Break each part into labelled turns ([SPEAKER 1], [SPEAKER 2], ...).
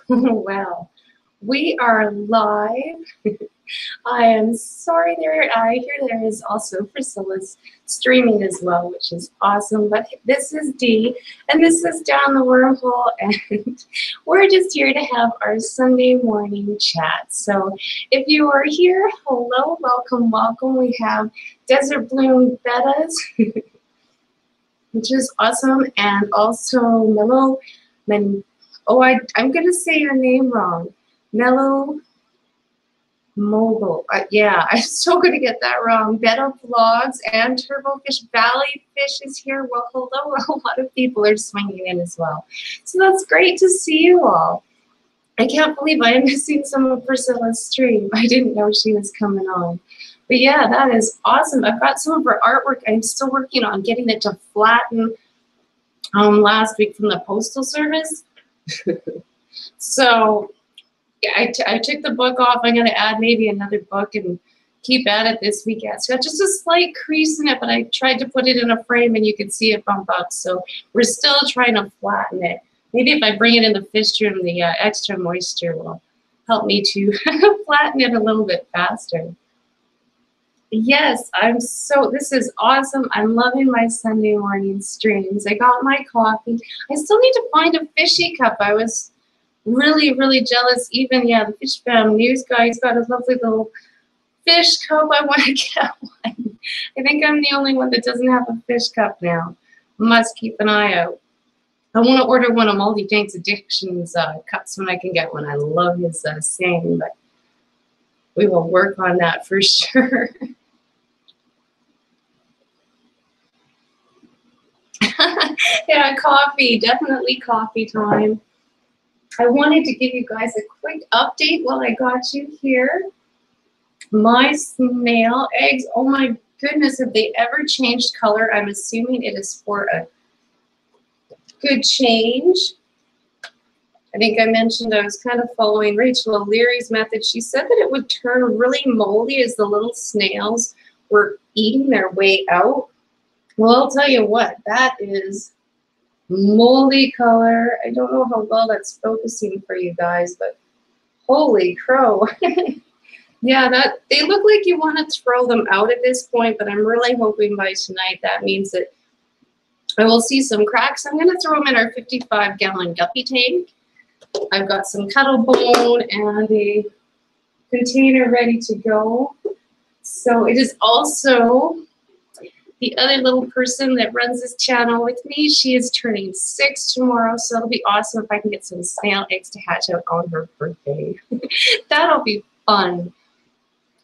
[SPEAKER 1] Well, we are live. I am sorry I hear there is also Priscilla's streaming as well, which is awesome. But this is Dee, and this is Down the Wormhole, and we're just here to have our Sunday morning chat. So if you are here, hello, welcome, welcome. We have Desert Bloom Bettas, which is awesome, and also Mellow. I'm going to say your name wrong. Mellow Mogul. Yeah, I'm so going to get that wrong. Betta Vlogs and Turbofish Valley Fish is here. Well, hello. A lot of people are swinging in as well. So that's great to see you all. I can't believe I am missing some of Priscilla's stream. I didn't know she was coming on. But yeah, that is awesome. I've got some of her artwork. I'm still working on getting it to flatten last week from the Postal Service. So yeah, I took the book off. I'm going to add maybe another book and keep at it this weekend. It's got just a slight crease in it, but I tried to put it in a frame and you can see it bump up. So we're still trying to flatten it. Maybe if I bring it in the fish room, the extra moisture will help me to flatten it a little bit faster. Yes, this is awesome. I'm loving my Sunday morning streams. I got my coffee. I still need to find a fishy cup. I was really, really jealous. Even, yeah, the Fish Fam news guy's got a lovely little fish cup. I want to get one. I think I'm the only one that doesn't have a fish cup now. Must keep an eye out. I want to order one of Moldy Dank's Addictions cups when I can get one. I love his saying, but we will work on that for sure. Yeah, coffee, definitely coffee time. I wanted to give you guys a quick update while I got you here. My snail eggs, oh my goodness, have they ever changed color? I'm assuming it is for a good change. I think I mentioned I was kind of following Rachel O'Leary's method. She said that it would turn really moldy as the little snails were eating their way out. Well, I'll tell you what, that is moldy color. I don't know how well that's focusing for you guys, but holy crow. Yeah, they look like you want to throw them out at this point, but I'm really hoping by tonight that means that I will see some cracks. I'm going to throw them in our 55-gallon guppy tank. I've got some kettle bone and a container ready to go. So it is also the other little person that runs this channel with me. She is turning 6 tomorrow, so it'll be awesome if I can get some snail eggs to hatch out on her birthday. That'll be fun.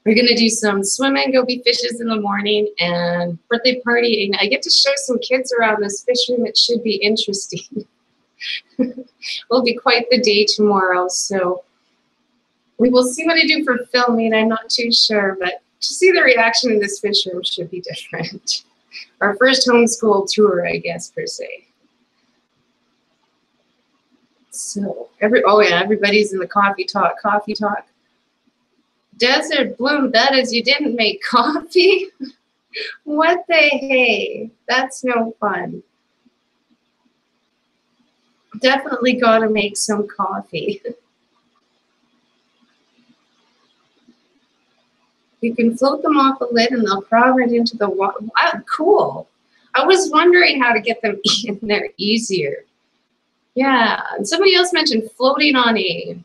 [SPEAKER 1] We're going to do some swimming, go be fishes in the morning, and birthday party. And I get to show some kids around this fish room. It should be interesting. Will be quite the day tomorrow, so we will see what I do for filming. I'm not too sure, but to see the reaction in this fish room should be different. Our first homeschool tour, I guess, per se. So, everybody's in the coffee talk. Desert Bloom Bettas, you didn't make coffee? What the hey? That's no fun. Definitely gotta make some coffee. You can float them off a lid and they'll crawl right into the water. Wow, cool. I was wondering how to get them in there easier. Yeah, and somebody else mentioned floating on a,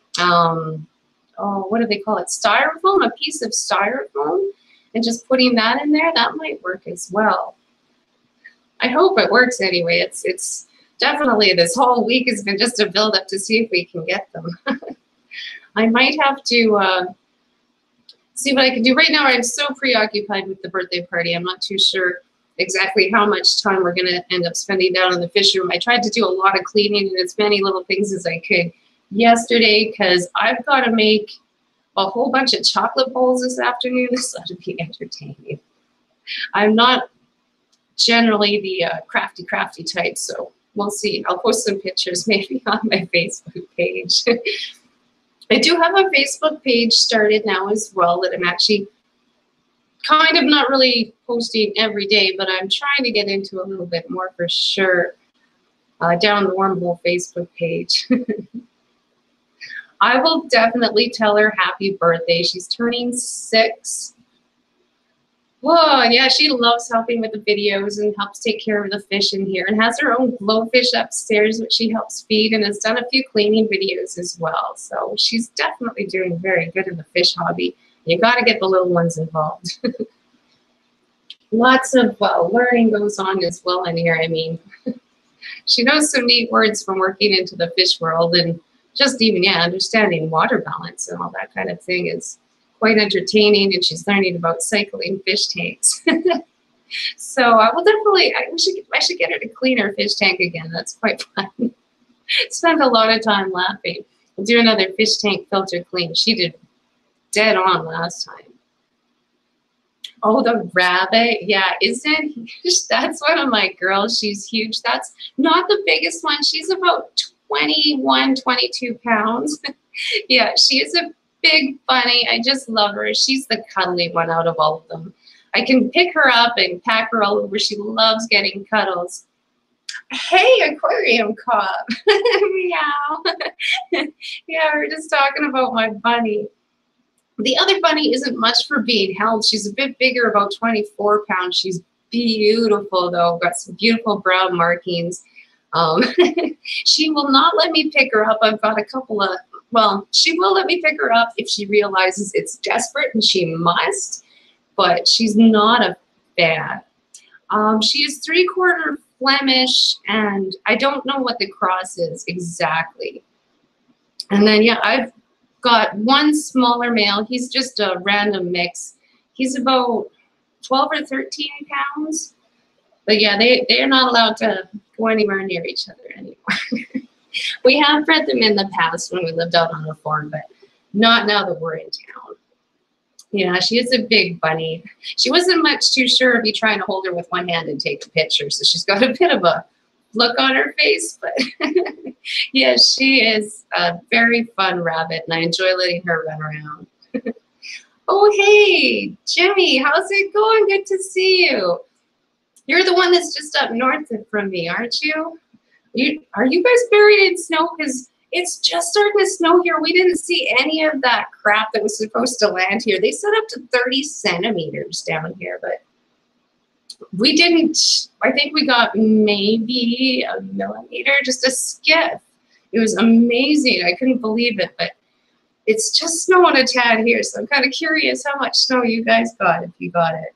[SPEAKER 1] what do they call it? Styrofoam, a piece of styrofoam, and just putting that in there. That might work as well. I hope it works anyway. It's definitely, this whole week has been just a build up to see if we can get them. I might have to see what I can do. Right now, I'm so preoccupied with the birthday party. I'm not too sure exactly how much time we're going to end up spending down in the fish room. I tried to do a lot of cleaning and as many little things as I could yesterday because I've got to make a whole bunch of chocolate bowls this afternoon. This ought to be entertaining. I'm not generally the crafty type, so we'll see. I'll post some pictures maybe on my Facebook page. I do have a Facebook page started now as well that I'm actually kind of not really posting every day, but I'm trying to get into a little bit more for sure. Down the Wormhole Facebook page. I will definitely tell her happy birthday. She's turning 6. Whoa, yeah, she loves helping with the videos and helps take care of the fish in here and has her own glowfish upstairs, which she helps feed, and has done a few cleaning videos as well. So she's definitely doing very good in the fish hobby. You got to get the little ones involved. Lots of learning goes on as well in here. I mean, she knows some neat words from working into the fish world, and just even, yeah, understanding water balance and all that kind of thing is quite entertaining, and she's learning about cycling fish tanks. So I will definitely, I should get her to clean her fish tank again. That's quite fun. Spent a lot of time laughing. We'll do another fish tank filter clean. She did dead on last time. Oh, the rabbit. Yeah, isn't it huge? That's one of my girls. She's huge. That's not the biggest one. She's about 21, 22 pounds. Yeah, she is a big bunny. I just love her. She's the cuddly one out of all of them. I can pick her up and pack her all over. She loves getting cuddles. Hey, aquarium cop. Meow. Yeah, we're just talking about my bunny. The other bunny isn't much for being held. She's a bit bigger, about 24 pounds. She's beautiful, though. Got some beautiful brown markings. She will not let me pick her up. I've got a couple of, well, she will let me pick her up if she realizes it's desperate, and she must, but she's not a fan. She is 3/4 Flemish, and I don't know what the cross is exactly. And then, yeah, I've got one smaller male. He's just a random mix. He's about 12 or 13 pounds. But yeah, they're not allowed to go anywhere near each other anymore. We have bred them in the past when we lived out on the farm, but not now that we're in town. Yeah, she is a big bunny. She wasn't much too sure of me trying to hold her with one hand and take a picture, so she's got a bit of a look on her face, but yeah, she is a very fun rabbit, and I enjoy letting her run around. Oh, hey, Jimmy, how's it going? Good to see you. You're the one that's just up north from me, aren't you? Are you guys buried in snow? Because it's just starting to snow here. We didn't see any of that crap that was supposed to land here. They said up to 30 centimeters down here, but we didn't. I think we got maybe a millimeter, just a skiff. It was amazing. I couldn't believe it, but it's just snowing a tad here, so I'm kind of curious how much snow you guys got, if you got it.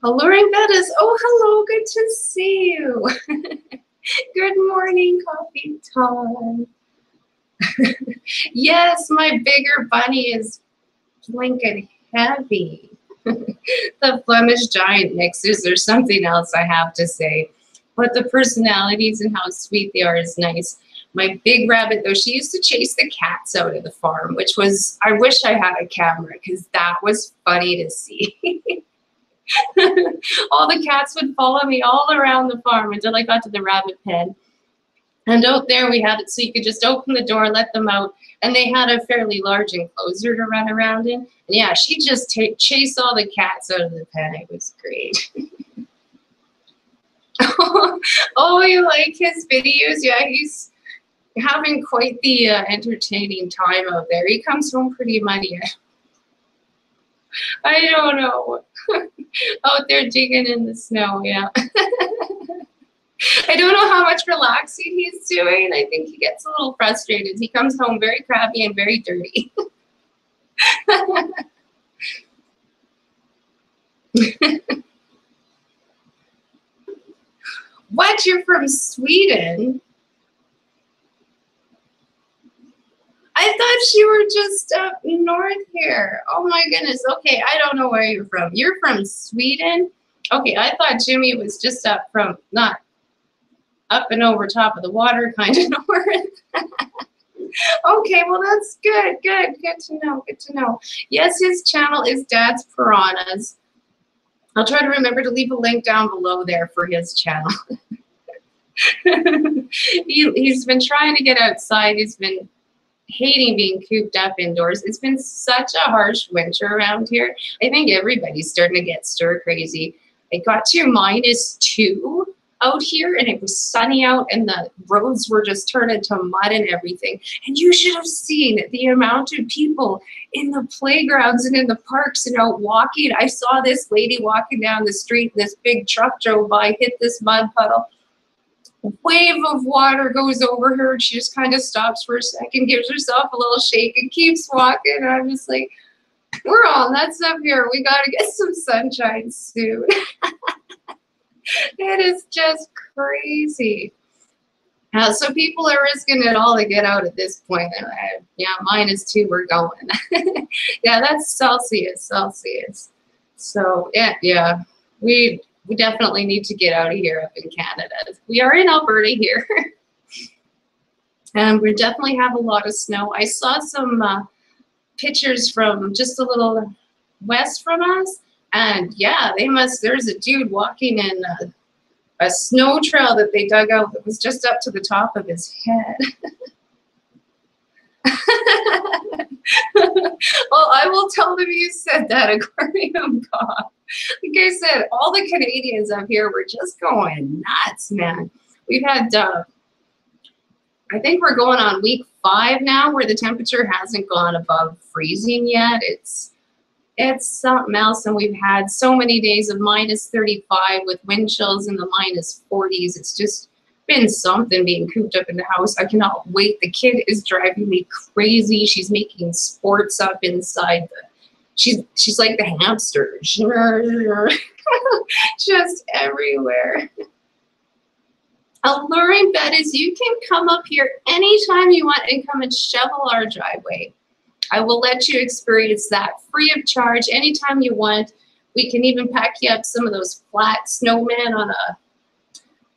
[SPEAKER 1] Alluring Bettis. Oh, hello. Good to see you. Good morning, coffee time. Yes, my bigger bunny is blinking heavy. The Flemish giant mixers are something else, I have to say. But the personalities and how sweet they are is nice. My big rabbit, though, she used to chase the cats out of the farm, which was, I wish I had a camera, because that was funny to see. All the cats would follow me all around the farm until I got to the rabbit pen. And out there we had it so you could just open the door, let them out, and they had a fairly large enclosure to run around in. And yeah, she just chased all the cats out of the pen. It was great. Oh, you like his videos? Yeah, he's having quite the entertaining time out there. He comes home pretty muddy. I don't know. Out there digging in the snow, yeah. I don't know how much relaxing he's doing. I think he gets a little frustrated. He comes home very crabby and very dirty. What? You're from Sweden? I thought you were just up north here. Oh my goodness. Okay, I don't know where you're from. You're from Sweden? Okay, I thought Jimmy was just up from, not up and over top of the water kind of north. Okay, well that's good, good to know, good to know. Yes, his channel is Dad's Piranhas. I'll try to remember to leave a link down below there for his channel. He's been trying to get outside. He's been hating being cooped up indoors. It's been such a harsh winter around here. I think everybody's starting to get stir crazy. It got to -2 out here and it was sunny out and the roads were just turned into mud and everything. And you should have seen the amount of people in the playgrounds and in the parks and out walking. I saw this lady walking down the street, this big truck drove by, hit this mud puddle. A wave of water goes over her and she just kind of stops for a second, gives herself a little shake and keeps walking. And I'm just like, we're all nuts up here. We got to get some sunshine soon. It is just crazy. So people are risking it all to get out at this point. Yeah, -2, we're going. Yeah, that's Celsius. So yeah, we definitely need to get out of here up in Canada. We are in Alberta here. And we definitely have a lot of snow. I saw some pictures from just a little west from us. And yeah, there's a dude walking in a snow trail that they dug out that was just up to the top of his head. Well, I will tell them you said that, Aquarium Coffe. Like I said, all the Canadians up here were just going nuts, man. We've had, I think we're going on week 5 now where the temperature hasn't gone above freezing yet. It's something else, and we've had so many days of -35 with wind chills in the -40s. It's just been something being cooped up in the house. I cannot wait. The kid is driving me crazy. She's making sports up inside. She's like the hamster, just everywhere. Alluring bet is you can come up here anytime you want and come and shovel our driveway. I will let you experience that free of charge anytime you want. We can even pack you up some of those flat snowmen on a,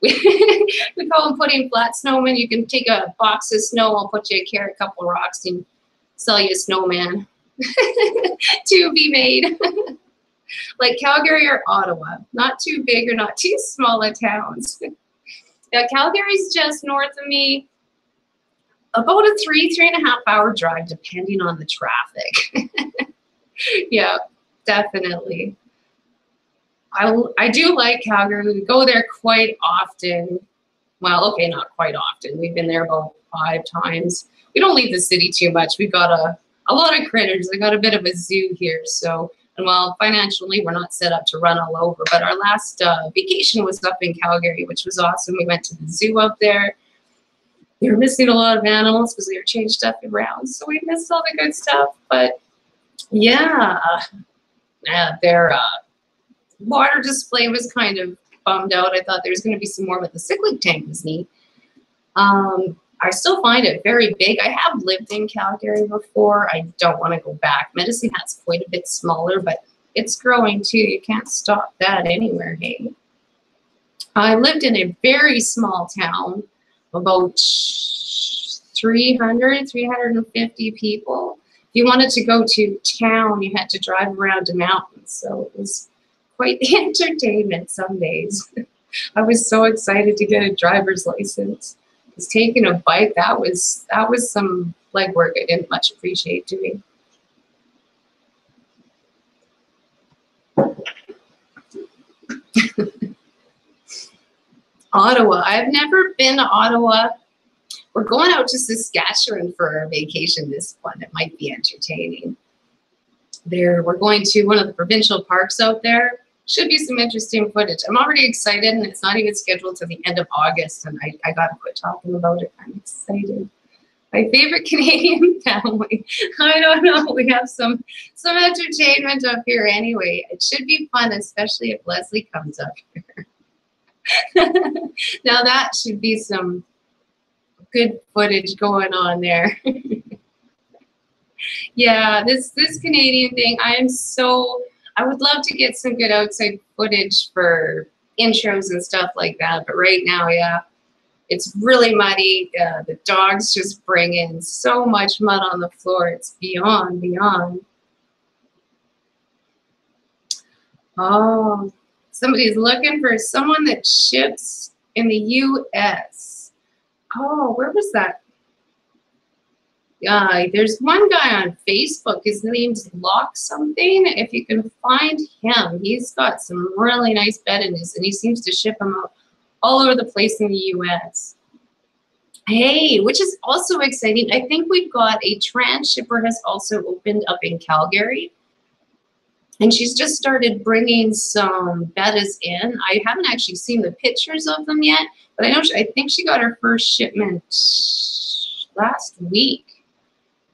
[SPEAKER 1] we call them putting flat snowmen. You can take a box of snow, I'll put you a carrot, couple of rocks, and sell you a snowman to be made. Like Calgary or Ottawa, not too big or not too small of towns. Yeah, Calgary's just north of me. About a 3.5 hour drive, depending on the traffic. Yeah, definitely. I do like Calgary. We go there quite often. Well, okay, not quite often. We've been there about 5 times. We don't leave the city too much. We've got a lot of critters. I got a bit of a zoo here. So, and well, financially, we're not set up to run all over. But our last vacation was up in Calgary, which was awesome. We went to the zoo up there. We were missing a lot of animals because they were changed stuff around. So we missed all the good stuff. But yeah, their water display was kind of bummed out. I thought there was going to be some more, but the cyclic tank was neat. I still find it very big. I have lived in Calgary before. I don't want to go back. Medicine Hat's quite a bit smaller, but it's growing too. You can't stop that anywhere, hey? I lived in a very small town, about 350 people. If you wanted to go to town, you had to drive around a mountain. So it was quite the entertainment some days. I was so excited to get a driver's license. Because taking a bike, that was some legwork I didn't much appreciate doing. Ottawa. I've never been to Ottawa. We're going out to Saskatchewan for our vacation this one. It might be entertaining. We're going to one of the provincial parks out there. Should be some interesting footage. I'm already excited, and it's not even scheduled to the end of August, and I got to quit talking about it. I'm excited. My favorite Canadian family. I don't know. We have some entertainment up here anyway. It should be fun, especially if Leslie comes up here. Now that should be some good footage going on there. Yeah, this Canadian thing, I would love to get some good outside footage for intros and stuff like that, but right now, yeah, it's really muddy. The dogs just bring in so much mud on the floor. It's beyond. Oh, somebody's looking for someone that ships in the U.S. Oh, where was that? There's one guy on Facebook. His name's Lock something. If you can find him, he's got some really nice beddings, and he seems to ship them out all over the place in the US. Hey, which is also exciting. I think we've got a transshipper has also opened up in Calgary. And she's just started bringing some bettas in. I haven't actually seen the pictures of them yet, but I think she got her first shipment last week.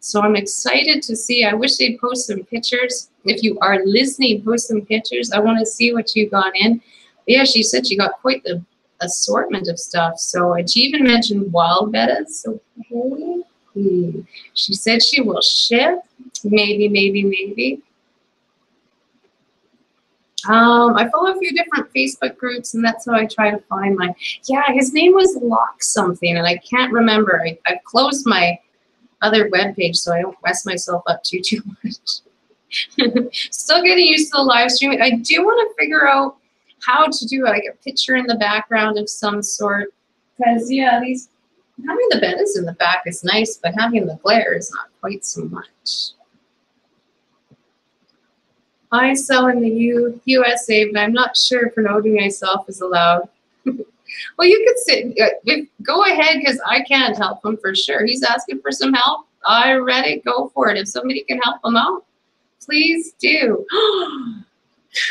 [SPEAKER 1] So I'm excited to see. I wish they'd post some pictures. If you are listening, post some pictures. I want to see what you got in. But yeah, she said she got quite the assortment of stuff. So and she even mentioned wild bettas. So hey, she said she will ship. Maybe. I follow a few different Facebook groups, and that's how I try to find my. Yeah, his name was Lock something, and I can't remember. I've closed my other webpage so I don't mess myself up too much. Still getting used to the live streaming. I do want to figure out how to do like a picture in the background of some sort, because yeah, having the bettas in the back is nice, but having the glare is not quite so much. I sell in the USA, but I'm not sure if promoting myself is allowed. Well, you could sit. Go ahead, because I can't help him for sure. He's asking for some help. I read it. Go for it. If somebody can help him out, please do.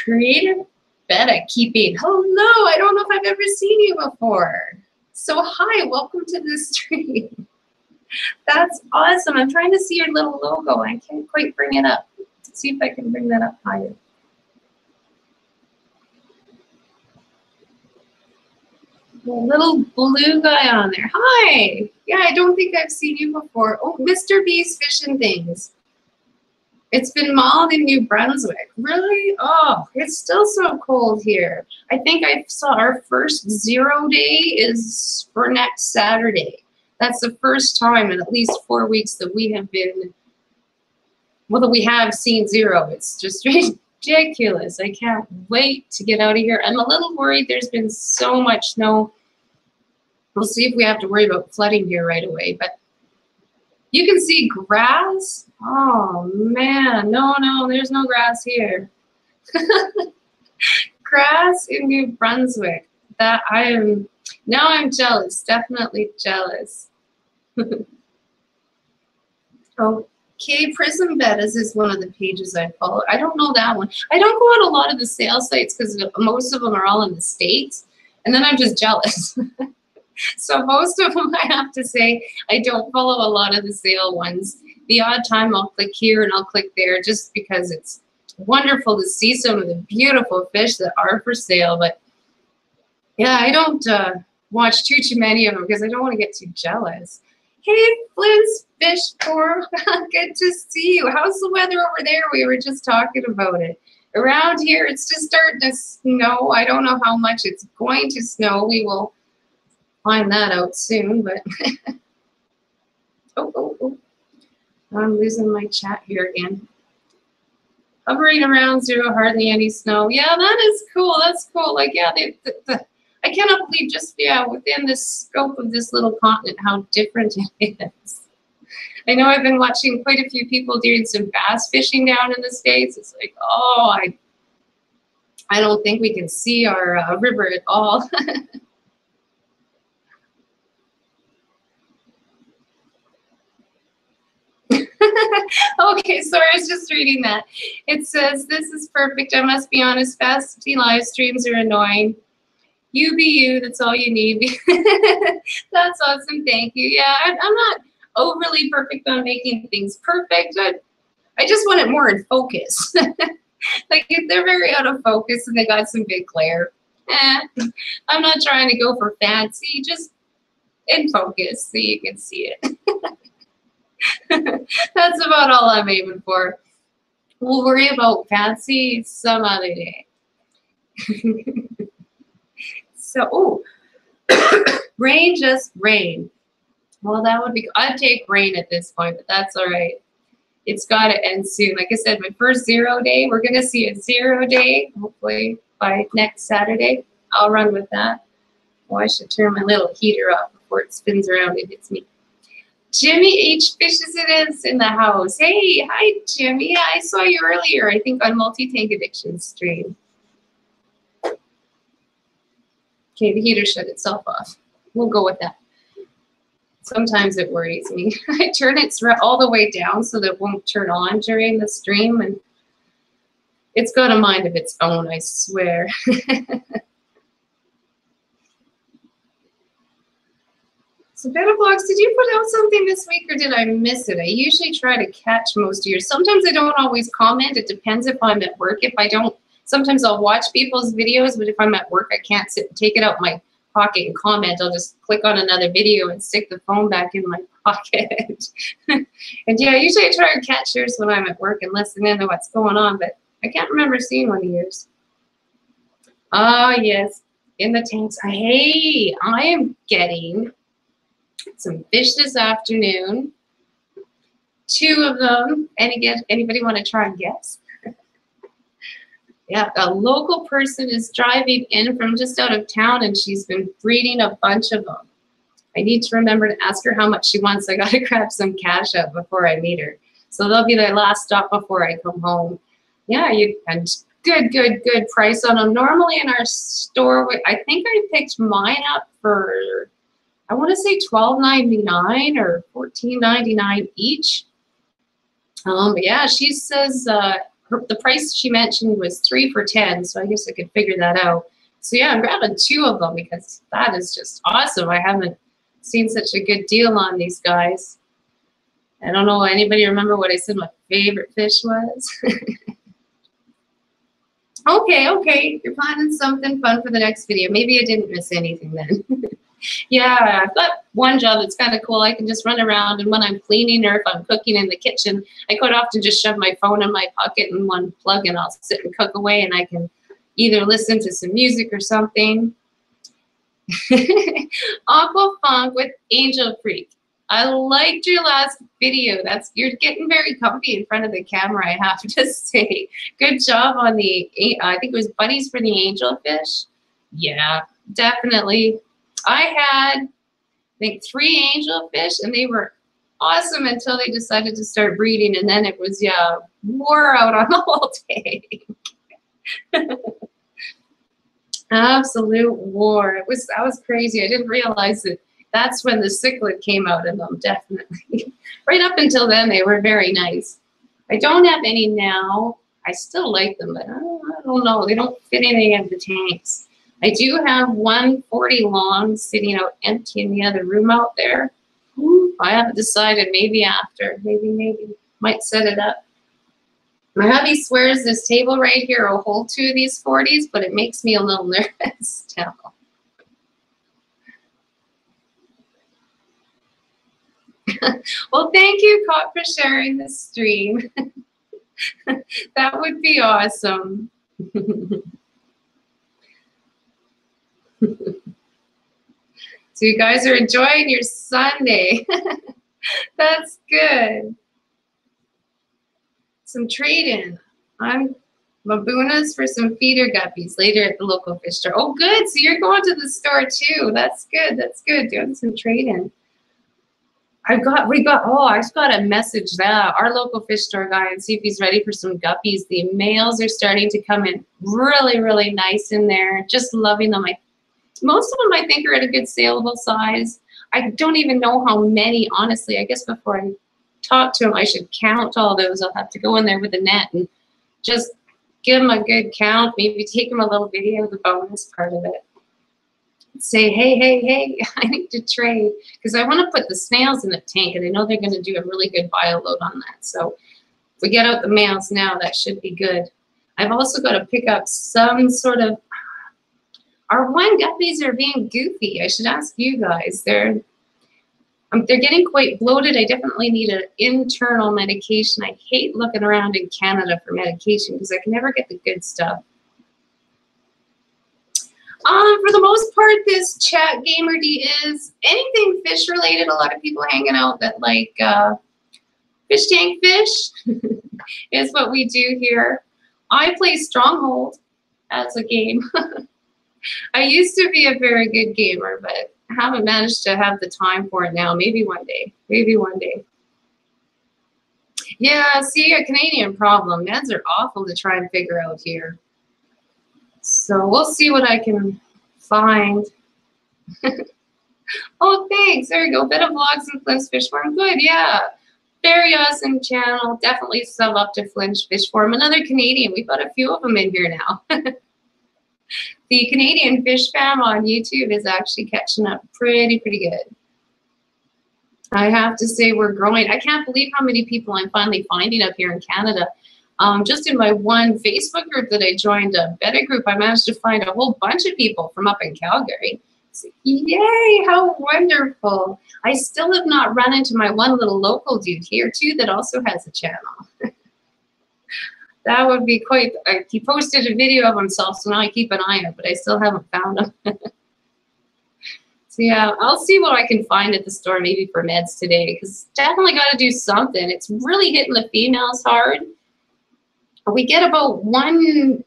[SPEAKER 1] Creative betta keeping. Hello. I don't know if I've ever seen you before. So hi, welcome to the stream. That's awesome. I'm trying to see your little logo. I can't quite bring it up. Let's see if I can bring that up higher. The little blue guy on there. Hi. Yeah, I don't think I've seen you before. Oh, Mr. B's Fish and Things. It's been mauled in New Brunswick. Really? Oh, it's still so cold here. I think I saw our first 0 day is for next Saturday. That's the first time in at least 4 weeks that we have been, well, that we have seen 0. It's just ridiculous. I can't wait to get out of here. I'm a little worried. There's been so much snow. We'll see if we have to worry about flooding here right away. But you can see grass. Oh, man. No, there's no grass here. Grass in New Brunswick. Now I'm jealous. Definitely jealous. Okay, Prism Bettas is one of the pages I follow. I don't know that one. I don't go on a lot of the sale sites because most of them are all in the States. And then I'm just jealous. So most of them, I have to say, I don't follow a lot of the sale ones. The odd time I'll click here and I'll click there just because it's wonderful to see some of the beautiful fish that are for sale. But yeah, I don't watch too many of them because I don't want to get too jealous. Hey, Flynn's Fish Forum, good to see you. How's the weather over there? We were just talking about it. Around here, it's just starting to snow. I don't know how much it's going to snow. We will find that out soon, but oh. I'm losing my chat here again. Hovering around 0, hardly any snow. Yeah, that is cool. That's cool. Like, yeah, I cannot believe just, within the scope of this little continent, how different it is. I know I've been watching quite a few people doing some bass fishing down in the States. It's like, oh, I don't think we can see our river at all. Okay, sorry, I was just reading that. It says, this is perfect. I must be honest, fasty live streams are annoying. You be you, that's all you need. That's awesome, thank you. Yeah, I'm not overly perfect on making things perfect. I just want it more in focus. Like, if they're very out of focus and they got some big glare, I'm not trying to go for fancy, just in focus so you can see it. That's about all I'm aiming for. We'll worry about fancy some other day. So, rain, just rain. Well, that would be, I'd take rain at this point, but that's all right. It's got to end soon. Like I said, my first 0 day, we're going to see a 0 day, hopefully by next Saturday. I'll run with that. Oh, I should turn my little heater off before it spins around and hits me. Jimmy H. Fishes It Is in the house. Hey, hi, Jimmy. Yeah, I saw you earlier, I think, on Multi-Tank Addiction stream. Okay, the heater shut itself off. We'll go with that. Sometimes it worries me. I turn it all the way down so that it won't turn on during the stream, and it's got a mind of its own, I swear. So Better Vlogs, did you put out something this week or did I miss it? I usually try to catch most of yours. Sometimes I don't always comment. It depends if I'm at work. If I don't, sometimes I'll watch people's videos, but if I'm at work, I can't take it out my pocket and comment. I'll just click on another video and stick the phone back in my pocket. And yeah, usually I try to catch yours when I'm at work and listen in to what's going on, but I can't remember seeing one of yours. Ah, yes, in the tanks. Hey, I am getting some fish this afternoon. 2 of them. Anybody want to try and guess? Yeah, a local person is driving in from just out of town, and she's been breeding a bunch of them. I need to remember to ask her how much she wants. I got to grab some cash up before I meet her. So they'll be their last stop before I come home. Yeah, and good price on them. Normally in our store, I think I picked mine up for, I want to say $12.99 or $14.99 each. Yeah, she says the price she mentioned was 3 for $10, so I guess I could figure that out. So yeah, I'm grabbing 2 of them because that is just awesome. I haven't seen such a good deal on these guys. I don't know, anybody remember what I said my favorite fish was? Okay, you're planning something fun for the next video. Maybe I didn't miss anything then. Yeah, I've got one job that's kind of cool. I can just run around, and when I'm cleaning or if I'm cooking in the kitchen, I quite often just shove my phone in my pocket and one plug, and I'll sit and cook away, and I can either listen to some music or something. Aqua Funk with Angel Freak. I liked your last video. You're getting very comfy in front of the camera, I have to say. Good job on the, I think it was bunnies for the angelfish. Yeah, definitely. I had, I think, 3 angelfish, and they were awesome until they decided to start breeding, and then it was, yeah, wore out on the whole tank. Absolute war. That was crazy. I didn't realize that that's when the cichlid came out in them, definitely. Right up until then, they were very nice. I don't have any now. I still like them, but I don't know. They don't fit in any of the tanks. I do have 140 long sitting out empty in the other room out there. I haven't decided. Maybe after. Maybe. Might set it up. My hubby swears this table right here will hold 2 of these 40s, but it makes me a little nervous still. Well, thank you, Coffe, for sharing this stream. That would be awesome. So you guys are enjoying your Sunday. That's good. Some trade-in. I'm Mabunas for some feeder guppies later at the local fish store. Oh, good. So you're going to the store too. That's good. That's good. Doing some trade-in. I just got a message that our local fish store guy and see if he's ready for some guppies. The males are starting to come in really, really nice in there. Just loving them. Most of them I think are at a good saleable size. I don't even know how many, honestly. I guess before I talk to him, I should count all those. I'll have to go in there with a net and just give him a good count. Maybe take him a little video of the bonus part of it. Say, hey, I need to trade, because I want to put the snails in the tank, and I know they're going to do a really good bio load on that. So if we get out the males now, that should be good. I've also got to pick up some sort of, our one guppies are being goofy. I should ask you guys. They're getting quite bloated. I definitely need an internal medication. I hate looking around in Canada for medication because I can never get the good stuff. For the most part, this chat Gamerdy is anything fish related. A lot of people hanging out that like fish tank fish is what we do here. I play Stronghold as a game. I used to be a very good gamer, but I haven't managed to have the time for it now. Maybe one day. Maybe one day. Yeah, see, a Canadian problem. Meds are awful to try and figure out here. So we'll see what I can find. Oh, thanks. There you go. Bit of vlogs and Flint's Fish Farm. Good, yeah. Very awesome channel. Definitely sub up to Flint's Fish Farm. Another Canadian. We've got a few of them in here now. The Canadian Fish Fam on YouTube is actually catching up pretty good. I have to say we're growing. I can't believe how many people I'm finally finding up here in Canada. Just in my one Facebook group that I joined, a Beta group, I managed to find a whole bunch of people from up in Calgary. So, yay, how wonderful. I still have not run into my one little local dude here too that also has a channel. That would be quite, he posted a video of himself, so now I keep an eye out, but I still haven't found him. So yeah, I'll see what I can find at the store maybe for meds today, because definitely got to do something. It's really hitting the females hard. We get about one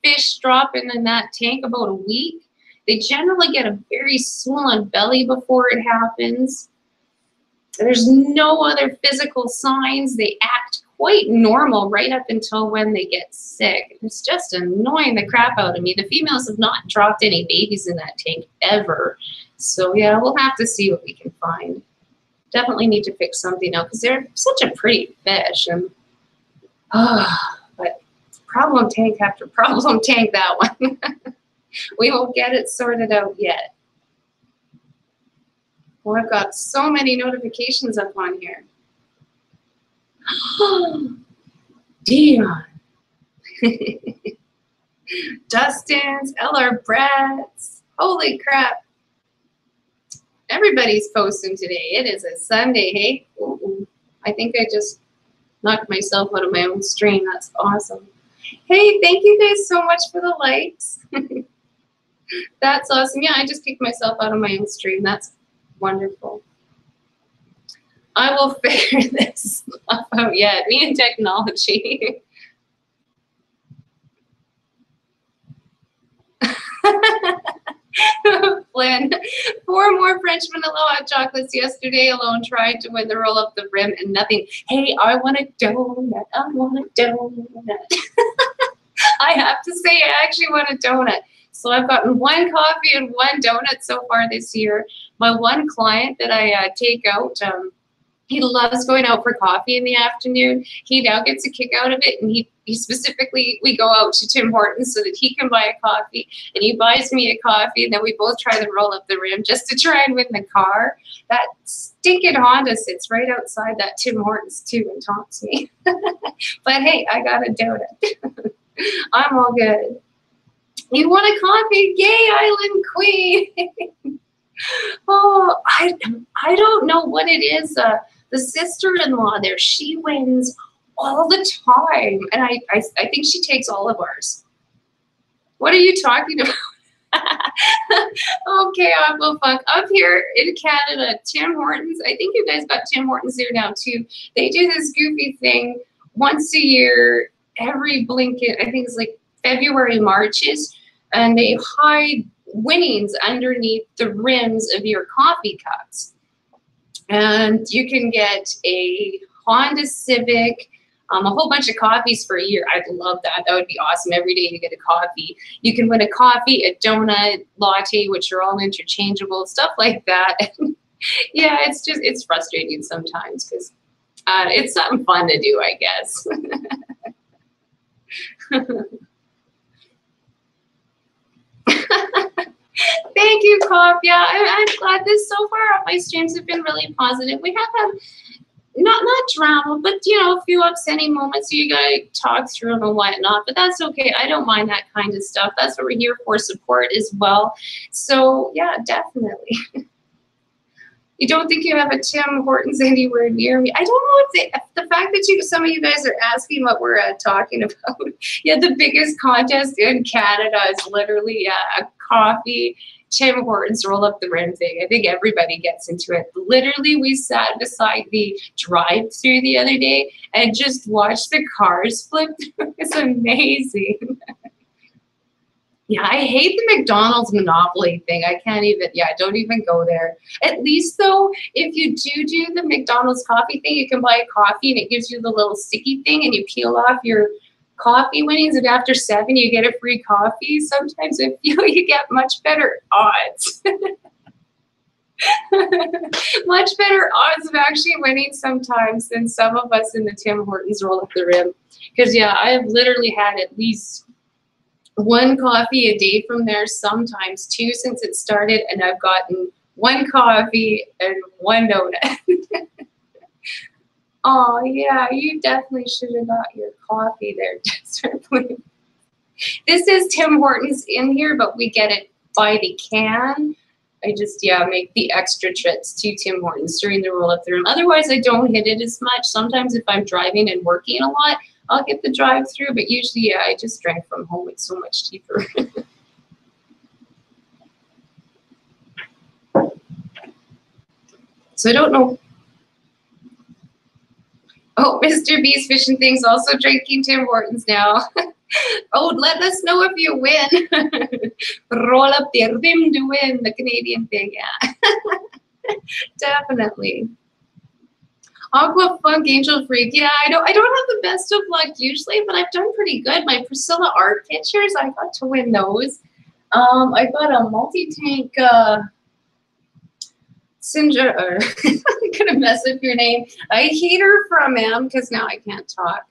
[SPEAKER 1] fish dropping in that tank about a week. They generally get a very swollen belly before it happens. There's no other physical signs. They act quite normal right up until when they get sick. It's just annoying the crap out of me. The females have not dropped any babies in that tank ever. So yeah, we'll have to see what we can find. Definitely need to pick something out because they're such a pretty fish. And but problem tank after problem tank, that one. We won't get it sorted out yet. Well, I've got so many notifications up on here. Dion. Dustin's, LR Bratz. Holy crap. Everybody's posting today. It is a Sunday, hey? Ooh, I think I just knocked myself out of my own stream. That's awesome. Hey, thank you guys so much for the likes. That's awesome. Yeah, I just kicked myself out of my own stream. That's wonderful. I will figure this stuff out yet. Me and technology. Flynn, 4 more French vanilla hot chocolates yesterday alone. Tried to win the roll up the rim and nothing. Hey, I want a donut. I want a donut. I have to say, I actually want a donut. So I've gotten 1 coffee and 1 donut so far this year. My one client that I take out, he loves going out for coffee in the afternoon. He now gets a kick out of it, and he specifically, we go out to Tim Hortons so that he can buy a coffee, and he buys me a coffee, and then we both try to roll up the rim just to try and win the car. That stinking Honda sits right outside that Tim Hortons too and taunts me. But hey, I got a donut. I'm all good. You want a coffee? Yay, Island Queen. Oh, I don't know what it is. The sister-in-law there, she wins all the time. And I think she takes all of ours. What are you talking about? Okay, Aqua Funk. Up here in Canada, Tim Hortons, I think you guys got Tim Hortons there now too. They do this goofy thing once a year, every blinking, I think it's like February, Marches, and they hide winnings underneath the rims of your coffee cups. And you can get a Honda Civic, a whole bunch of coffees for a year. I'd love that. That would be awesome. Every day you get a coffee. You can win a coffee, a donut, latte, which are all interchangeable, stuff like that. Yeah, it's frustrating sometimes because it's something fun to do, I guess. Thank you, Coffe. Yeah, I'm glad this so far. My streams have been really positive. We have had not drama, but you know, a few upsetting moments. So you gotta talk through them and whatnot. But that's okay. I don't mind that kind of stuff. That's what we're here for, support as well. So yeah, definitely. You don't think you have a Tim Hortons anywhere near me? I don't know if the fact that some of you guys are asking what we're talking about. Yeah, the biggest contest in Canada is literally a coffee Tim Hortons roll up the rim thing. I think everybody gets into it. Literally, we sat beside the drive-thru the other day and just watched the cars flip through. It's amazing. Yeah, I hate the McDonald's Monopoly thing. I can't even, yeah, don't even go there. At least, though, if you do the McDonald's coffee thing, you can buy a coffee and it gives you the little sticky thing and you peel off your coffee winnings, and after 7 you get a free coffee. Sometimes I feel you get much better odds. Much better odds of actually winning sometimes than some of us in the Tim Hortons roll up the rim. Because yeah, I have literally had at least 1 coffee a day from there, sometimes 2 since it started, and I've gotten 1 coffee and 1 donut. Oh yeah, you definitely should have got your coffee there, Desiree. This is Tim Hortons in here, but we get it by the can. I just, yeah, make the extra trips to Tim Hortons during the roll up the room. Otherwise, I don't hit it as much. Sometimes if I'm driving and working a lot, I'll get the drive-through, but usually, yeah, I just drink from home. It's so much cheaper. So I don't know. Oh, Mr. B's Fishing Things also drinking Tim Hortons now. Oh, let us know if you win. Roll up the rim to win the Canadian thing, yeah. Definitely. Aqua Funk Angel Freak. Yeah, I don't have the best of luck usually, but I've done pretty good. My Priscilla art pictures, I got to win those. I got a multi-tank Sinja, I'm gonna mess up your name. A heater from him, because now I can't talk.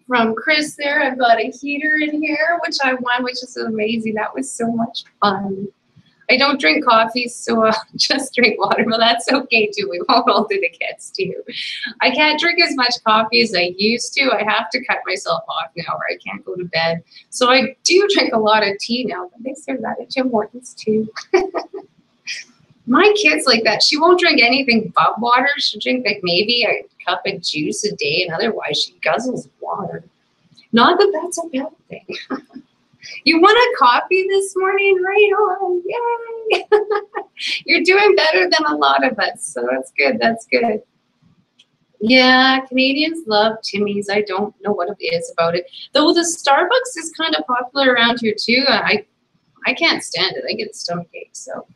[SPEAKER 1] From Chris there, I've got a heater in here, which I won, which is amazing. That was so much fun. I don't drink coffee, so I'll just drink water, but that's okay too. We won't all do the kids too. I can't drink as much coffee as I used to. I have to cut myself off now, or I can't go to bed. So I do drink a lot of tea now, but they serve that at Tim Hortons too. My kid's like that. She won't drink anything but water. She'll drink like maybe a cup of juice a day, and otherwise she guzzles water. Not that that's a bad thing. You want a coffee this morning? Right on. Yay. You're doing better than a lot of us, so that's good. That's good. Yeah, Canadians love Timmy's. I don't know what it is about it. Though the Starbucks is kind of popular around here too. I can't stand it. I get stomachache, so.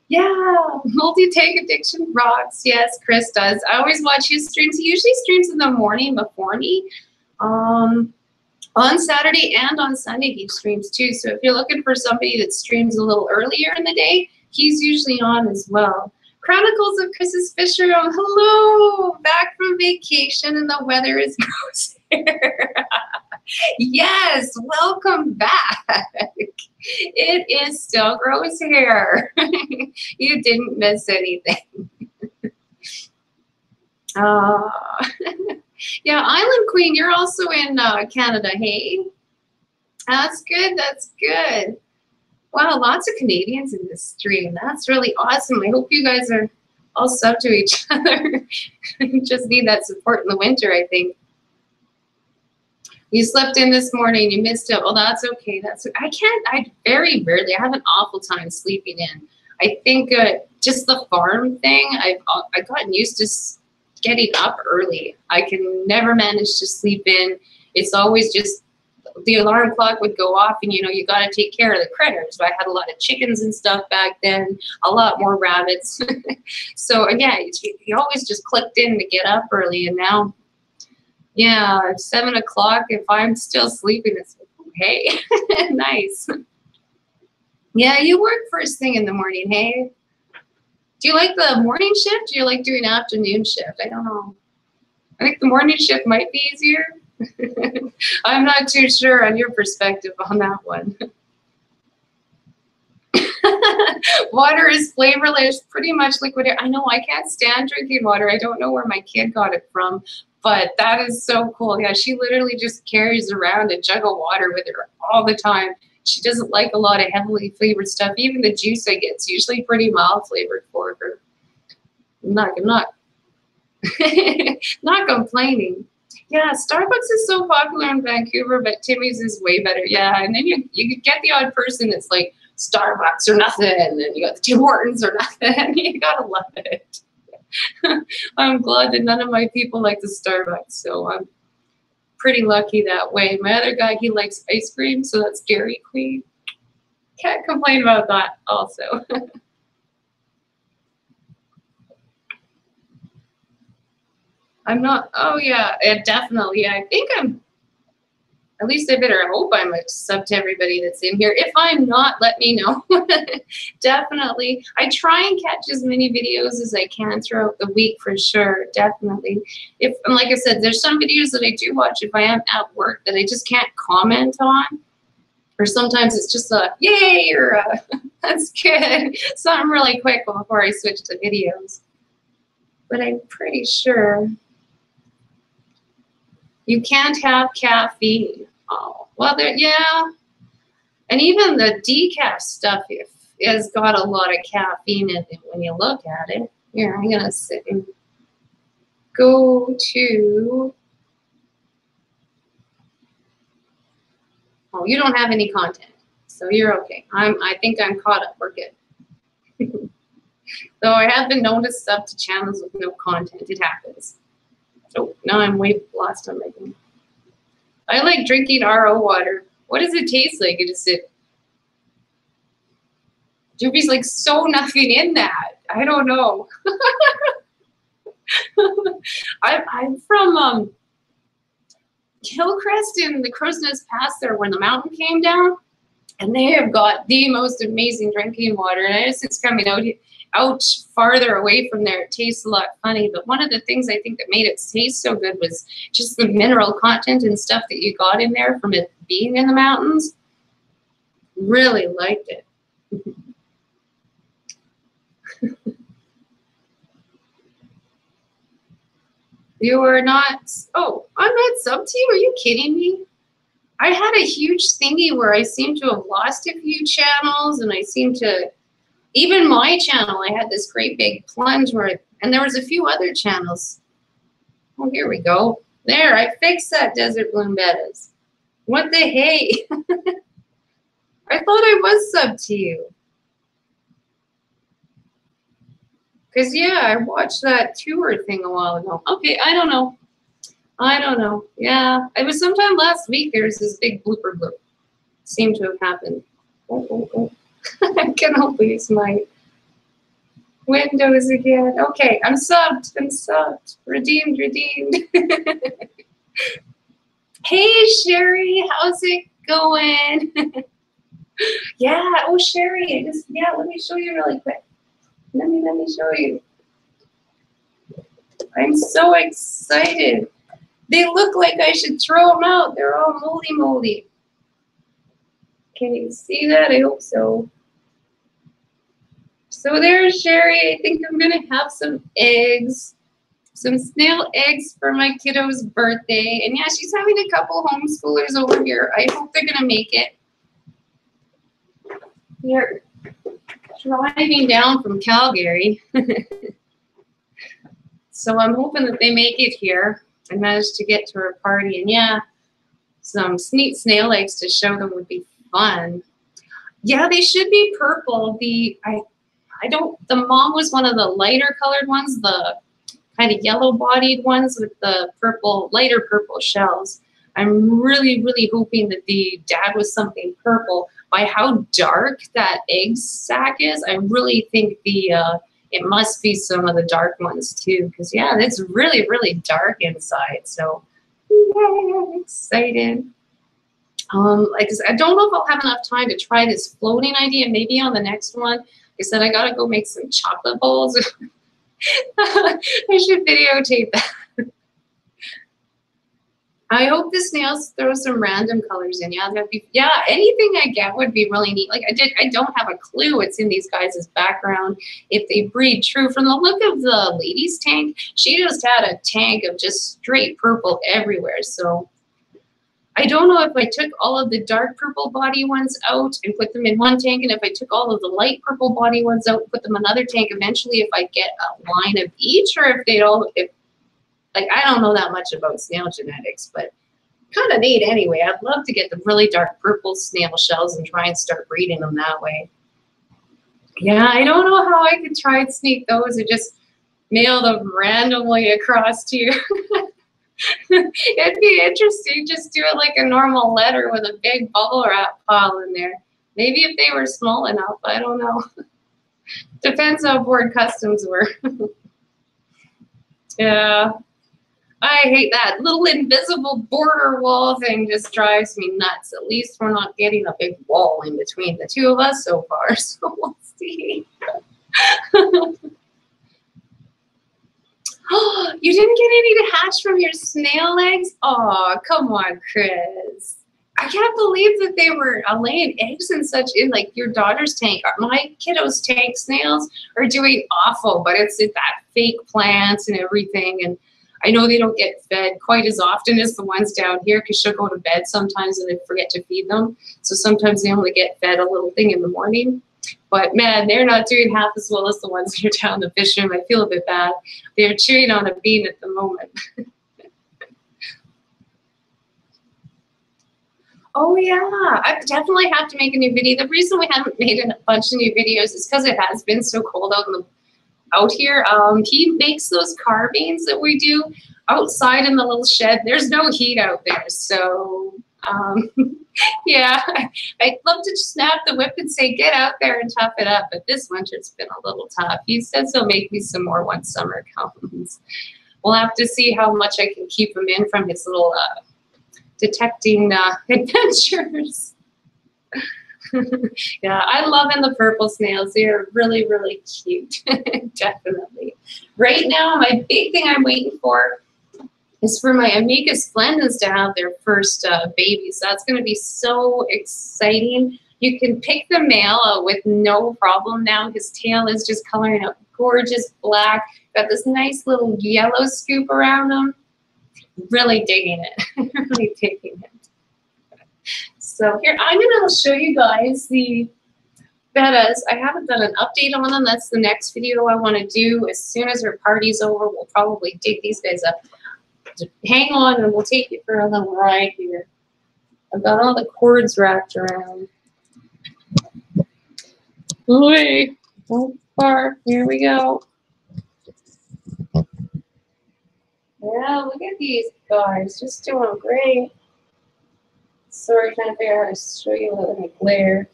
[SPEAKER 1] Yeah, multi-tank addiction rocks. Yes, Chris does. I always watch his streams. He usually streams in the morning before me. On Saturday and on Sunday he streams too. So if you're looking for somebody that streams a little earlier in the day, he's usually on as well. Chronicles of Chris's Fisher. Oh, hello, back from vacation and the weather is gross here. Yes, welcome back. It is still gross here. You didn't miss anything. Yeah, Island Queen, you're also in Canada, hey? That's good, that's good. Wow, lots of Canadians in this stream. That's really awesome. I hope you guys are all sub to each other. You just need that support in the winter, I think. You slept in this morning, you missed it. Well, that's okay. I very rarely, I have an awful time sleeping in. I think just the farm thing, I've gotten used to getting up early. I can never manage to sleep in. It's always just, the alarm clock would go off and, you know, you got to take care of the critters. So I had a lot of chickens and stuff back then, a lot more rabbits. So again, you always just clicked in to get up early, and now, yeah, 7 o'clock, if I'm still sleeping, it's okay. Nice. Yeah, you work first thing in the morning, hey? Do you like the morning shift? Do you like doing afternoon shift? I don't know. I think the morning shift might be easier. I'm not too sure on your perspective on that one. Water is flavorless, pretty much liquid air. I know, I can't stand drinking water. I don't know where my kid got it from, but that is so cool. Yeah, she literally just carries around a jug of water with her all the time. She doesn't like a lot of heavily flavored stuff. Even the juice I get is usually pretty mild flavored for her. I'm not complaining. Yeah, Starbucks is so popular in Vancouver, but Timmy's is way better. Yeah, and then you get the odd person that's like Starbucks or nothing, and then you got the Tim Hortons or nothing. You gotta love it. I'm glad that none of my people like the Starbucks, so I'm pretty lucky that way. My other guy, he likes ice cream, so that's Dairy Queen. Can't complain about that also. I'm not, oh yeah, definitely. I think I'm At least I better hope I'm a sub to everybody that's in here. If I'm not, let me know. Definitely. I try and catch as many videos as I can throughout the week for sure. Definitely. And like I said, there's some videos that I do watch if I am at work that I just can't comment on. Or sometimes it's just a yay or a that's good. Something really quick before I switch to videos. But I'm pretty sure you can't have caffeine. Oh, well, yeah. And even the decaf stuff has got a lot of caffeine in it when you look at it. Here, I'm going to sit and go to... Oh, you don't have any content, so you're okay. I think I'm caught up. We're good. Though I have been known to sub to channels with no content. It happens. Oh, now I'm way lost on my thing. I like drinking RO water. What does it taste like? There'd be like so nothing in that. I don't know. I'm from Hillcrest in the Crow's Nest Pass there when the mountain came down, and they have got the most amazing drinking water. And I guess it's coming out farther away from there. It tastes a lot funny, but one of the things I think that made it taste so good was just the mineral content and stuff that you got in there from it being in the mountains. Really liked it. You are not, oh, I'm not sub to you? Are you kidding me? I had a huge thingy where I seem to have lost a few channels, and I seem to, even my channel, I had this great big plunge where, and there was a few other channels. Oh, here we go. There, I fixed that Desert Bloom Bettas. What the hey? I thought I was sub to you. Because, yeah, I watched that tour thing a while ago. Okay, I don't know. I don't know. Yeah, it was sometime last week. There was this big blooper bloop. Seemed to have happened. Oh. I can lose my windows again. Okay, I'm subbed. I'm subbed. Redeemed. Hey, Sherry, how's it going? Yeah, oh, Sherry, let me show you really quick. Let me show you. I'm so excited. They look like I should throw them out. They're all moldy. Can you see that? I hope so. So there's Sherry. I think I'm going to have some eggs. Some snail eggs for my kiddo's birthday. And yeah, she's having a couple homeschoolers over here. I hope they're going to make it. We're driving down from Calgary. So I'm hoping that they make it here. I managed to get to her party. And yeah, some neat snail eggs to show them would be fun. Yeah, they should be purple. The mom was one of the lighter colored ones, the kind of yellow bodied ones with the lighter purple shells. I'm really, really hoping that the dad was something purple. By how dark that egg sac is, I really think it must be some of the dark ones too, because yeah, it's really, really dark inside. So yeah, excited. I don't know if I'll have enough time to try this floating idea. Maybe on the next one. I said I gotta go make some chocolate bowls. I should videotape that. I hope the snails throw some random colors in. Yeah, anything I get would be really neat. Like I don't have a clue what's in these guys' background. If they breed true. From the look of the lady's tank, she just had a tank of just straight purple everywhere. So I don't know if I took all of the dark purple body ones out and put them in one tank, and if I took all of the light purple body ones out and put them in another tank eventually, if I get a line of each, or like, I don't know that much about snail genetics, but kind of neat anyway. I'd love to get the really dark purple snail shells and try and start breeding them that way. Yeah, I don't know how I could try and sneak those or just mail them randomly across to you. It'd be interesting. Just do it like a normal letter with a big bubble wrap pile in there. Maybe if they were small enough, I don't know. Depends how bored customs were. Yeah. I hate that little invisible border wall thing. Just drives me nuts. At least we're not getting a big wall in between the two of us so far. So we'll see. Oh, you didn't get any to hatch from your snail eggs? Oh, come on, Chris. I can't believe that they were laying eggs and such in like your daughter's tank. My kiddos' tank snails are doing awful, but it's that fake plants and everything. And I know they don't get fed quite as often as the ones down here because she'll go to bed sometimes and I forget to feed them. So sometimes they only get fed a little thing in the morning. But man, they're not doing half as well as the ones that are down the fish room. I feel a bit bad. They're chewing on a bean at the moment. Oh yeah, I definitely have to make a new video. The reason we haven't made a bunch of new videos is because it has been so cold out here. He makes those carvings that we do outside in the little shed. There's no heat out there, so yeah, I'd love to snap the whip and say get out there and tough it up. But this winter it's been a little tough. He says he'll make me some more once summer comes. We'll have to see how much I can keep him in from his little detecting adventures. Yeah, I love the purple snails. They are really, really cute. Definitely. Right now, my big thing I'm waiting for is for my Amiga Splendas to have their first babies. That's going to be so exciting. You can pick the male out with no problem now. His tail is just coloring up gorgeous black. Got this nice little yellow scoop around him. Really digging it. Really digging it. So here, I'm going to show you guys the bettas. I haven't done an update on them. That's the next video I want to do. As soon as our party's over, we'll probably dig these guys up. Hang on and we'll take you for a little ride here. I've got all the cords wrapped around. Wait, don't bark. Here we go. Yeah, look at these guys. Just doing great. Sorry, trying to figure out how to show you without the glare.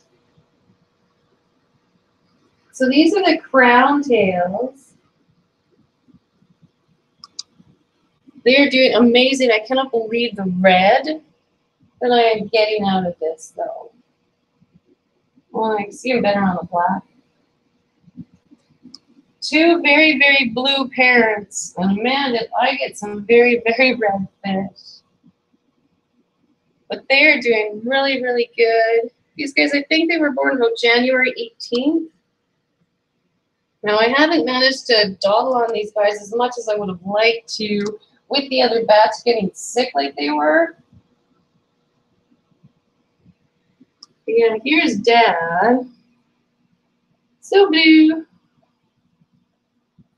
[SPEAKER 1] So these are the crown tails. They are doing amazing. I cannot believe the red that I am getting out of this, though. Well, I can see them better on the black. Two very, very blue parents. And man, did I get some very, very red fish. But they are doing really, really good. These guys, I think they were born about January 18th. Now, I haven't managed to dawdle on these guys as much as I would have liked to with the other bats getting sick like they were. But yeah, here's Dad. So blue.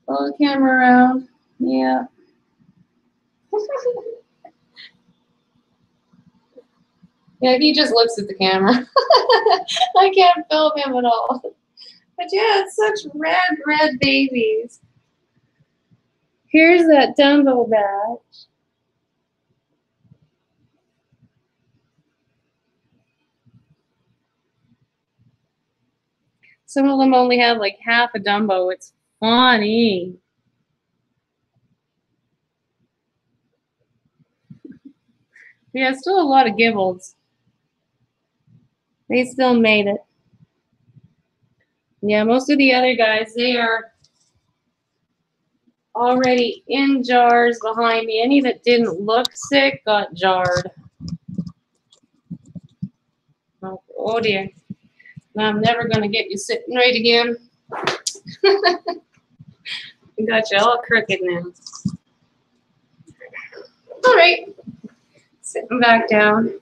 [SPEAKER 1] Follow the camera around. Yeah. Yeah, he just looks at the camera. I can't film him at all. But yeah, it's such red, red babies. Here's that Dumbo batch. Some of them only have like half a Dumbo. It's funny. Yeah, still a lot of gibbles. They still made it. Yeah, most of the other guys, they are already in jars behind me. Any that didn't look sick got jarred. Oh dear. I'm never going to get you sitting right again. I got you all crooked now. All right. Sitting back down.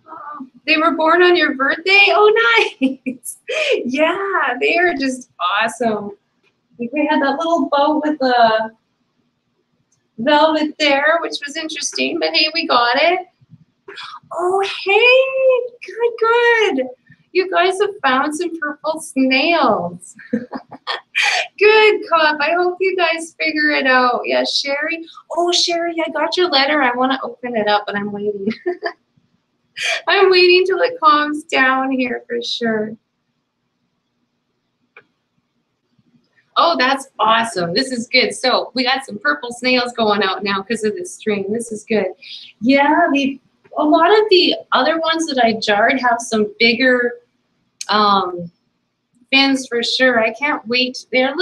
[SPEAKER 1] Oh, they were born on your birthday? Oh, nice. Yeah, they are just awesome. We had that little bow with the velvet there, which was interesting, but hey, we got it. Oh, hey, good, good. You guys have found some purple snails. Good, Coffe. I hope you guys figure it out. Yeah, Sherry. Oh, Sherry, I got your letter. I want to open it up, but I'm waiting. I'm waiting till it calms down here for sure. Oh, that's awesome. This is good. So we got some purple snails going out now because of this stream. This is good. Yeah, a lot of the other ones that I jarred have some bigger fins for sure. I can't wait. They're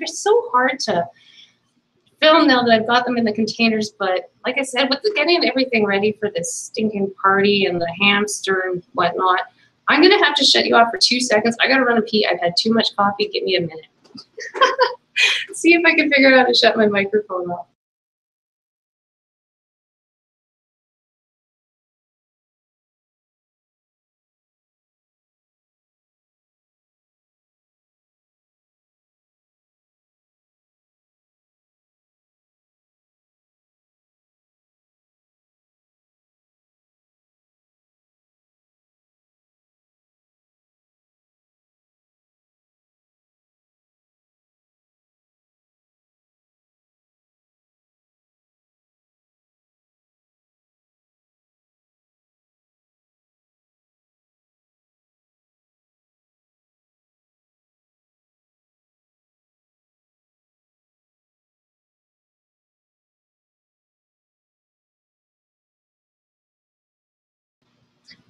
[SPEAKER 1] so hard to film now that I've got them in the containers, but like I said, with getting everything ready for this stinking party and the hamster and whatnot, I'm gonna have to shut you off for 2 seconds. I gotta run a pee. I've had too much coffee. Give me a minute. See if I can figure out how to shut my microphone off.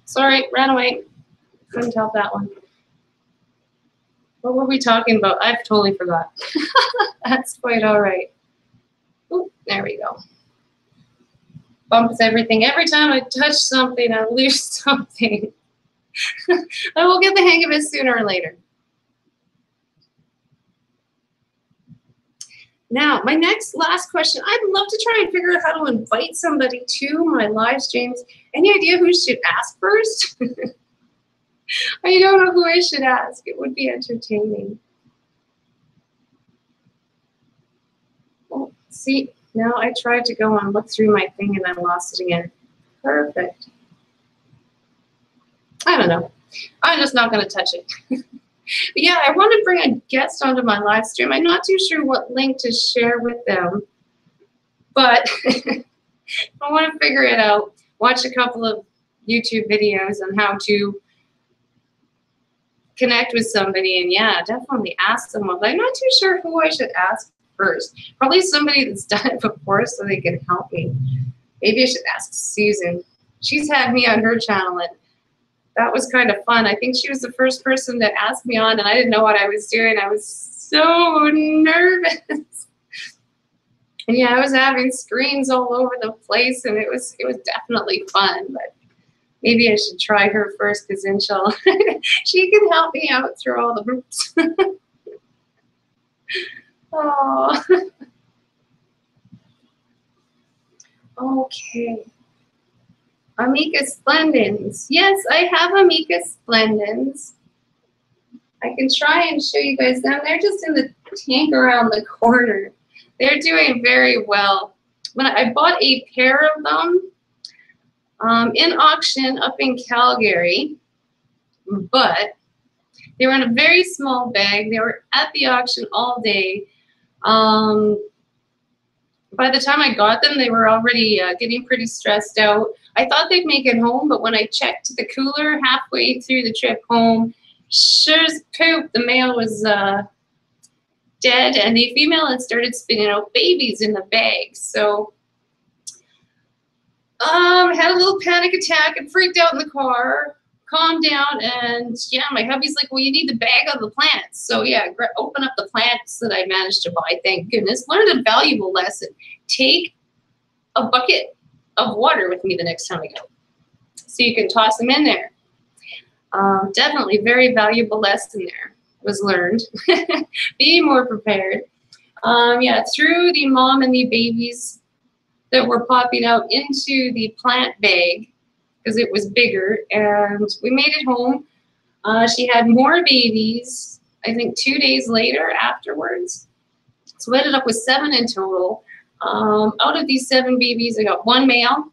[SPEAKER 1] Sorry, ran away. Couldn't tell that one. What were we talking about? I've totally forgot. That's quite all right. Ooh, there we go. Bumps everything. Every time I touch something, I lose something. I will get the hang of it sooner or later. Now, my last question. I'd love to try and figure out how to invite somebody to my live streams. Any idea who should ask first? I don't know who I should ask. It would be entertaining. Oh, see, now I tried to go and look through my thing and I lost it again. Perfect. I don't know. I'm just not going to touch it. But yeah, I want to bring a guest onto my live stream. I'm not too sure what link to share with them, but I want to figure it out. Watch a couple of YouTube videos on how to connect with somebody, and yeah, definitely ask someone. But I'm not too sure who I should ask first. Probably somebody that's done it before so they can help me. Maybe I should ask Susan. She's had me on her channel, and that was kind of fun. I think she was the first person to ask me on, and I didn't know what I was doing. I was so nervous. And yeah, I was having screens all over the place, and it was definitely fun. But maybe I should try her first, because then she can help me out through all the hoops. Oh. Okay. Amica splendens. Yes, I have Amica splendens. I can try and show you guys them. They're just in the tank around the corner. They're doing very well. When I bought a pair of them in auction up in Calgary, but they were in a very small bag. They were at the auction all day. By the time I got them, they were already getting pretty stressed out. I thought they'd make it home, but when I checked the cooler halfway through the trip home, sure as poop, the male was dead, and the female had started spitting out babies in the bag. So I had a little panic attack and freaked out in the car, calmed down, and yeah, my hubby's like, well, you need the bag of the plants. So yeah, open up the plants that I managed to buy, thank goodness. Learned a valuable lesson. Take a bucket of water with me the next time I go, so you can toss them in there. Definitely very valuable lesson there was learned. Be more prepared. Yeah, threw the mom and the babies that were popping out into the plant bag because it was bigger, and we made it home. She had more babies, I think 2 days later afterwards. So we ended up with 7 in total. Out of these 7 babies, I got 1 male.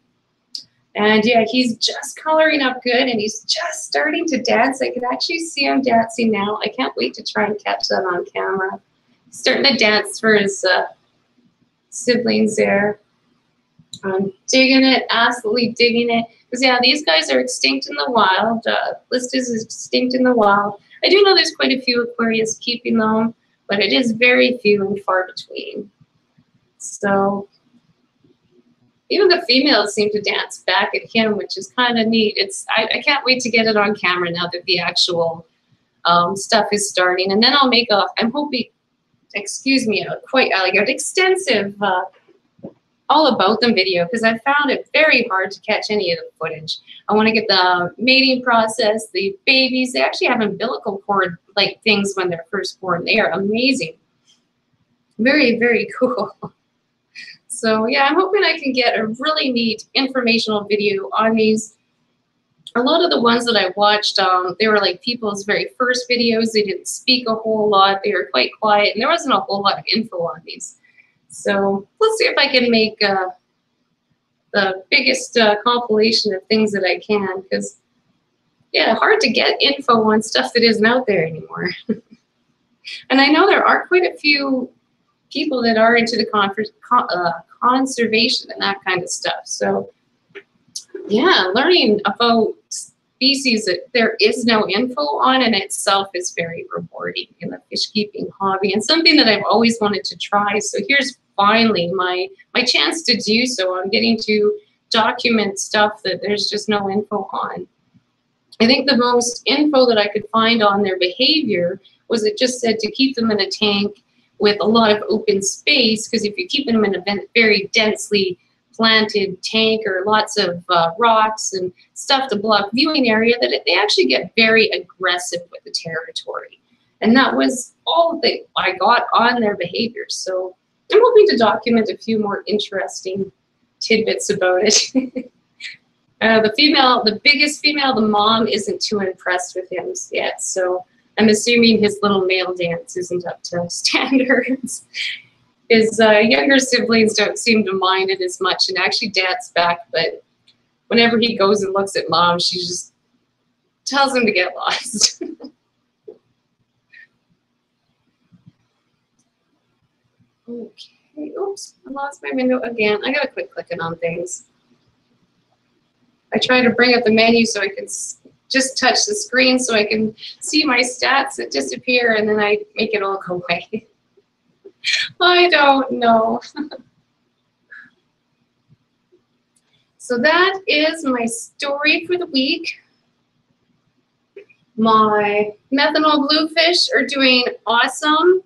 [SPEAKER 1] And yeah, he's just coloring up good, and he's just starting to dance. I can actually see him dancing now. I can't wait to try and catch that on camera. He's starting to dance for his siblings there. I'm digging it, absolutely digging it. Because yeah, these guys are extinct in the wild. List is extinct in the wild. I do know there's quite a few aquariums keeping them, but it is very few and far between. So even the females seem to dance back at him, which is kind of neat. I can't wait to get it on camera now that the actual stuff is starting. And then I'll make I'm hoping, excuse me, like an extensive all about them video, because I found it very hard to catch any of the footage. I want to get the mating process, the babies. They actually have umbilical cord like things when they're first born. They are amazing. Very, very cool. So yeah, I'm hoping I can get a really neat informational video on these. A lot of the ones that I watched, they were like people's very first videos. They didn't speak a whole lot. They were quite quiet, and there wasn't a whole lot of info on these. So let's see if I can make the biggest compilation of things that I can, because, yeah, hard to get info on stuff that isn't out there anymore. And I know there are quite a few people that are into the conservation and that kind of stuff. So, yeah, learning about species that there is no info on in itself is very rewarding in the fish keeping hobby, and something that I've always wanted to try. So here's finally my chance to do so. I'm getting to document stuff that there's just no info on. I think the most info that I could find on their behavior was it just said to keep them in a tank with a lot of open space, because if you keep them in a very densely planted tank or lots of rocks and stuff to block viewing area, that they actually get very aggressive with the territory. And that was all that I got on their behaviors. So I'm hoping to document a few more interesting tidbits about it. The biggest female, the mom, isn't too impressed with him yet. So I'm assuming his little male dance isn't up to standards. His younger siblings don't seem to mind it as much and actually dance back, but whenever he goes and looks at mom, she just tells him to get lost. Okay, oops, I lost my window again. I gotta quit clicking on things. I try to bring up the menu so I can just touch the screen so I can see my stats that disappear, and then I make it all go away. I don't know. So that is my story for the week. My methanol bluefish are doing awesome.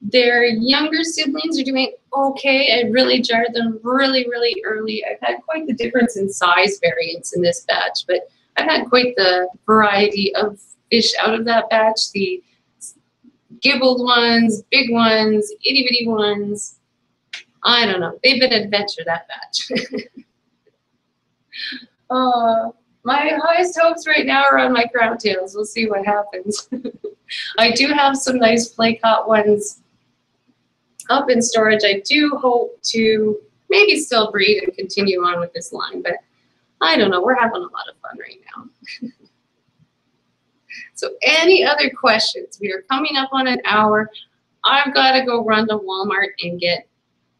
[SPEAKER 1] Their younger siblings are doing okay. I really jarred them really, really early. I've had quite the difference in size variance in this batch, but I've had quite the variety of fish out of that batch. The gibbled ones, big ones, itty bitty ones. I don't know. They've been an adventure, that batch. My highest hopes right now are on my crown tails. We'll see what happens. I do have some nice flay caught ones up in storage. I do hope to maybe still breed and continue on with this line, but I don't know. We're having a lot of fun right now. So any other questions? We are coming up on an hour. I've got to go run to Walmart and get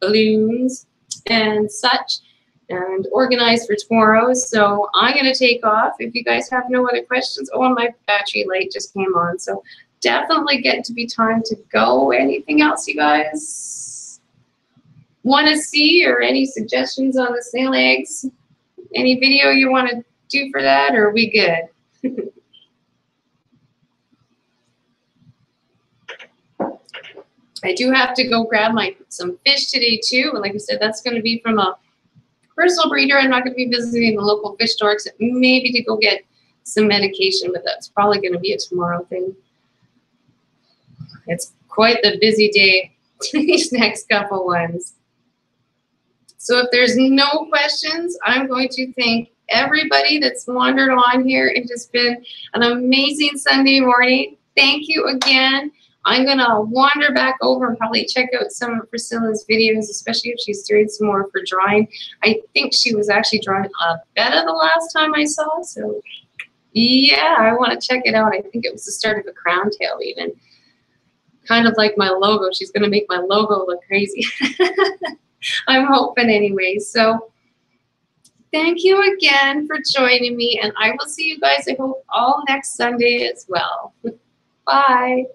[SPEAKER 1] balloons and such and organize for tomorrow. So I'm going to take off. If you guys have no other questions. Oh, and my battery light just came on. So definitely getting to be time to go. Anything else you guys want to see, or any suggestions on the snail eggs? Any video you want to do for that, or are we good? I do have to go grab some fish today too, and like I said, that's going to be from a personal breeder. I'm not going to be visiting the local fish store, except maybe to go get some medication, but that's probably going to be a tomorrow thing. It's quite the busy day, these next couple ones. So if there's no questions, I'm going to thank everybody that's wandered on here. It has been an amazing Sunday morning. Thank you again. I'm going to wander back over and probably check out some of Priscilla's videos, especially if she's doing some more for drawing. I think she was actually drawing better the last time I saw, so yeah, I want to check it out. I think it was the start of a crown tail even. Kind of like my logo. She's going to make my logo look crazy. I'm hoping anyway. So thank you again for joining me, and I will see you guys, I hope, all next Sunday as well. Bye.